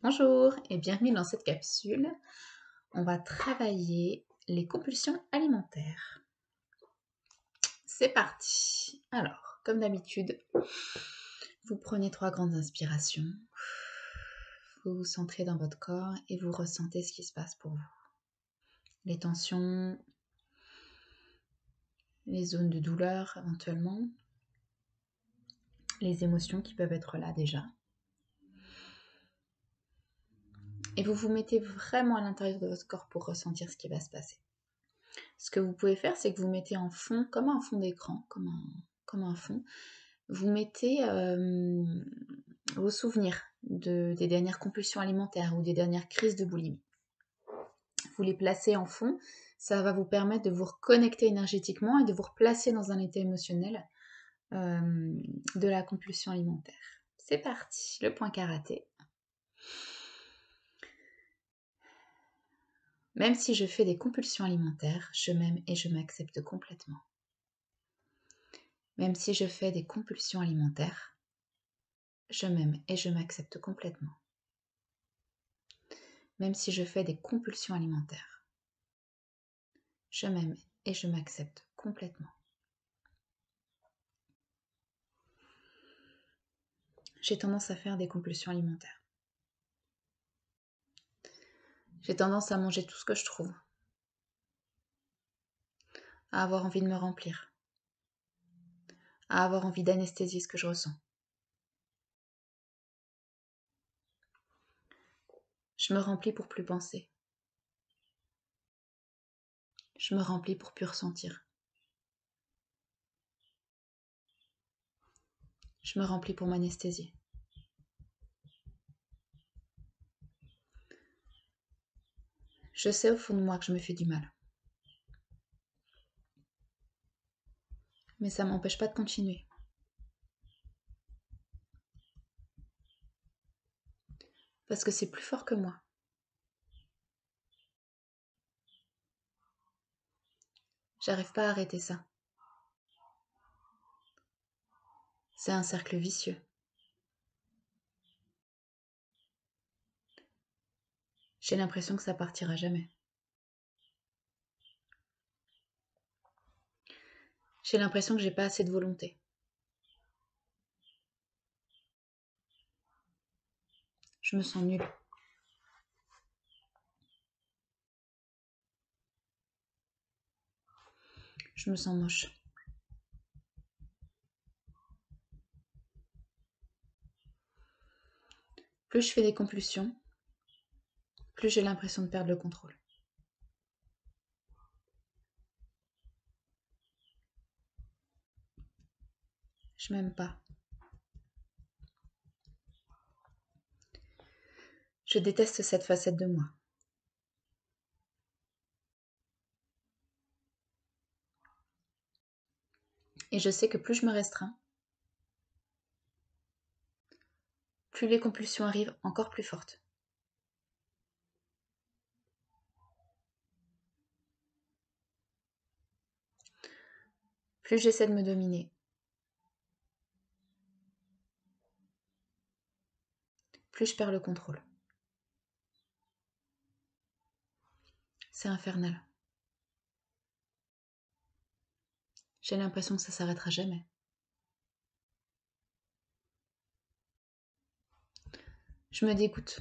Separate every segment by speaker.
Speaker 1: Bonjour et bienvenue dans cette capsule. On va travailler les compulsions alimentaires. C'est parti. Alors, comme d'habitude, vous prenez 3 grandes inspirations. Vous vous centrez dans votre corps et vous ressentez ce qui se passe pour vous. Les tensions, les zones de douleur éventuellement, les émotions qui peuvent être là déjà. Et vous vous mettez vraiment à l'intérieur de votre corps pour ressentir ce qui va se passer. Ce que vous pouvez faire, c'est que vous mettez en fond, comme un fond d'écran, comme un fond, vous mettez vos souvenirs des dernières compulsions alimentaires ou des dernières crises de boulimie. Vous les placez en fond, ça va vous permettre de vous reconnecter énergétiquement et de vous replacer dans un état émotionnel de la compulsion alimentaire. C'est parti, le point karaté. Même si je fais des compulsions alimentaires, je m'aime et je m'accepte complètement. Même si je fais des compulsions alimentaires, je m'aime et je m'accepte complètement. Même si je fais des compulsions alimentaires, je m'aime et je m'accepte complètement. J'ai tendance à faire des compulsions alimentaires. J'ai tendance à manger tout ce que je trouve, à avoir envie de me remplir, à avoir envie d'anesthésier ce que je ressens. Je me remplis pour plus penser. Je me remplis pour plus ressentir. Je me remplis pour m'anesthésier. Je sais au fond de moi que je me fais du mal. Mais ça ne m'empêche pas de continuer. Parce que c'est plus fort que moi. J'arrive pas à arrêter ça. C'est un cercle vicieux. J'ai l'impression que ça partira jamais. J'ai l'impression que j'ai pas assez de volonté. Je me sens nulle. Je me sens moche. Plus je fais des compulsions, plus j'ai l'impression de perdre le contrôle. Je m'aime pas. Je déteste cette facette de moi. Et je sais que plus je me restreins, plus les compulsions arrivent encore plus fortes. Plus j'essaie de me dominer, plus je perds le contrôle. C'est infernal. J'ai l'impression que ça s'arrêtera jamais. Je me dégoûte.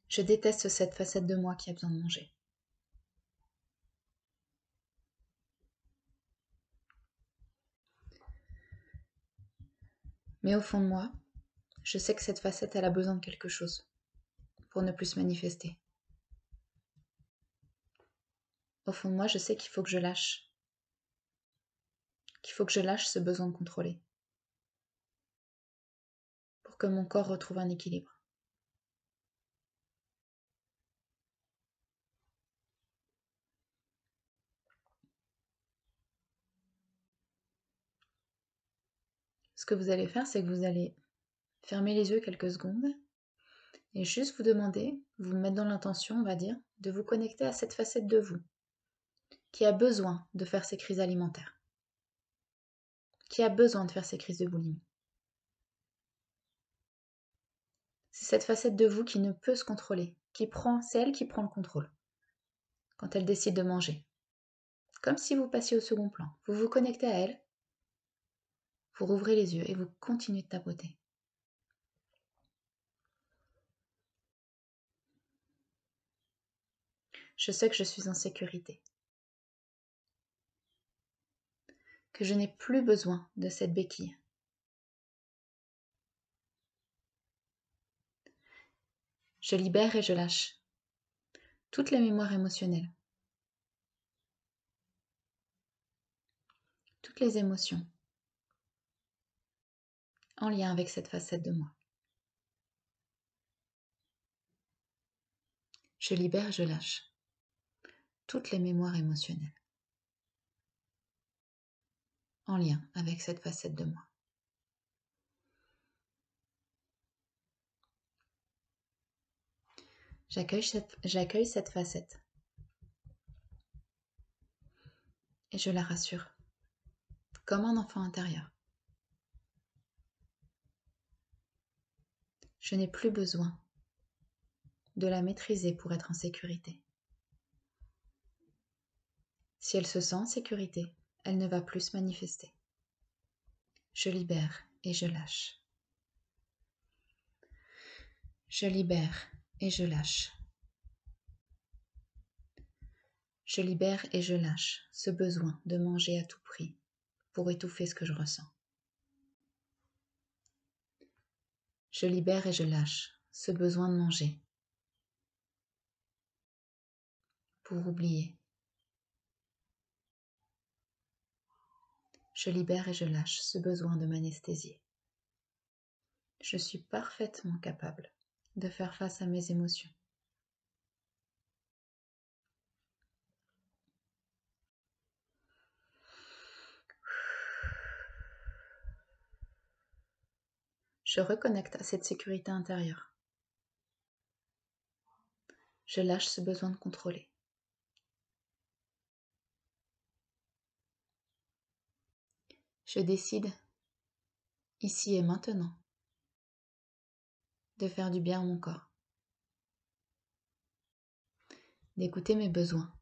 Speaker 1: Je déteste cette facette de moi qui a besoin de manger. Mais au fond de moi, je sais que cette facette, elle a besoin de quelque chose pour ne plus se manifester. Au fond de moi, je sais qu'il faut que je lâche. Qu'il faut que je lâche ce besoin de contrôler. Pour que mon corps retrouve un équilibre. Ce que vous allez faire, c'est que vous allez fermer les yeux quelques secondes et juste vous demander, vous mettre dans l'intention, on va dire, de vous connecter à cette facette de vous qui a besoin de faire ces crises alimentaires. qui a besoin de faire ces crises de boulimie. C'est cette facette de vous qui ne peut se contrôler, c'est elle qui prend le contrôle quand elle décide de manger. Comme si vous passiez au second plan. Vous vous connectez à elle, vous rouvrez les yeux et vous continuez de tapoter. Je sais que je suis en sécurité. Que je n'ai plus besoin de cette béquille. Je libère et je lâche toutes les mémoires émotionnelles, toutes les émotions en lien avec cette facette de moi. Je libère et je lâche toutes les mémoires émotionnelles en lien avec cette facette de moi. J'accueille cette facette et je la rassure, comme un enfant intérieur. Je n'ai plus besoin de la maîtriser pour être en sécurité. Si elle se sent en sécurité, elle ne va plus se manifester. Je libère et je lâche. Je libère et je lâche. Je libère et je lâche ce besoin de manger à tout prix pour étouffer ce que je ressens. Je libère et je lâche ce besoin de manger pour oublier. Je libère et je lâche ce besoin de m'anesthésier. Je suis parfaitement capable de faire face à mes émotions. Je reconnecte à cette sécurité intérieure. Je lâche ce besoin de contrôler. Je décide, ici et maintenant, de faire du bien à mon corps, d'écouter mes besoins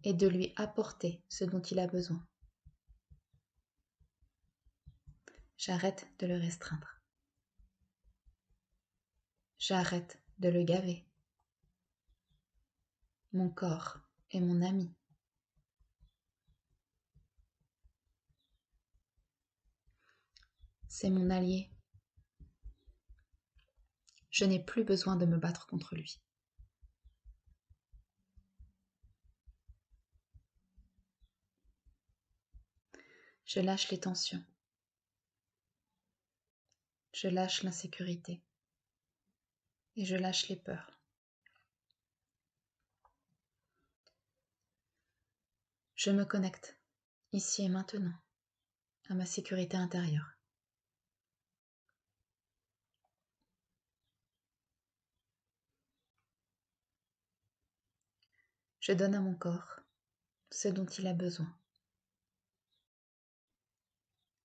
Speaker 1: et de lui apporter ce dont il a besoin. J'arrête de le restreindre. J'arrête de le gaver. Mon corps est mon ami. C'est mon allié. Je n'ai plus besoin de me battre contre lui. Je lâche les tensions. Je lâche l'insécurité. Et je lâche les peurs. Je me connecte, ici et maintenant, à ma sécurité intérieure. Je donne à mon corps ce dont il a besoin.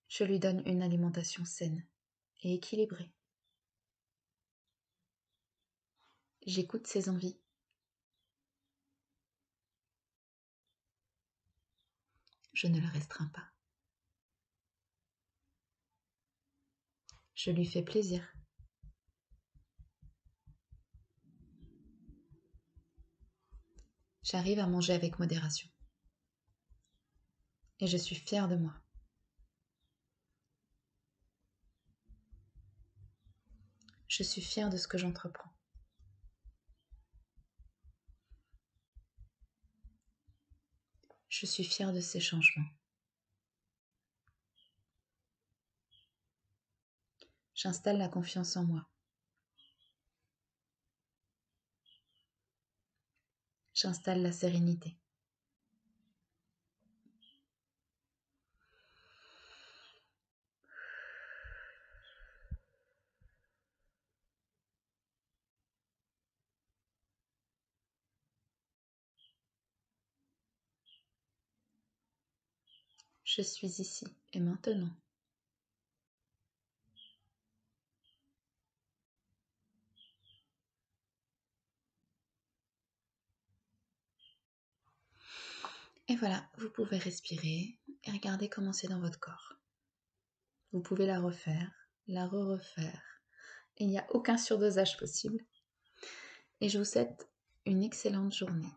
Speaker 1: Je lui donne une alimentation saine et équilibrée. J'écoute ses envies. Je ne le restreins pas. Je lui fais plaisir. J'arrive à manger avec modération. Et je suis fière de moi. Je suis fière de ce que j'entreprends. Je suis fière de ces changements. J'installe la confiance en moi. J'installe la sérénité. Je suis ici et maintenant. Et voilà, vous pouvez respirer et regarder comment c'est dans votre corps. Vous pouvez la refaire, la refaire. Il n'y a aucun surdosage possible. Et je vous souhaite une excellente journée.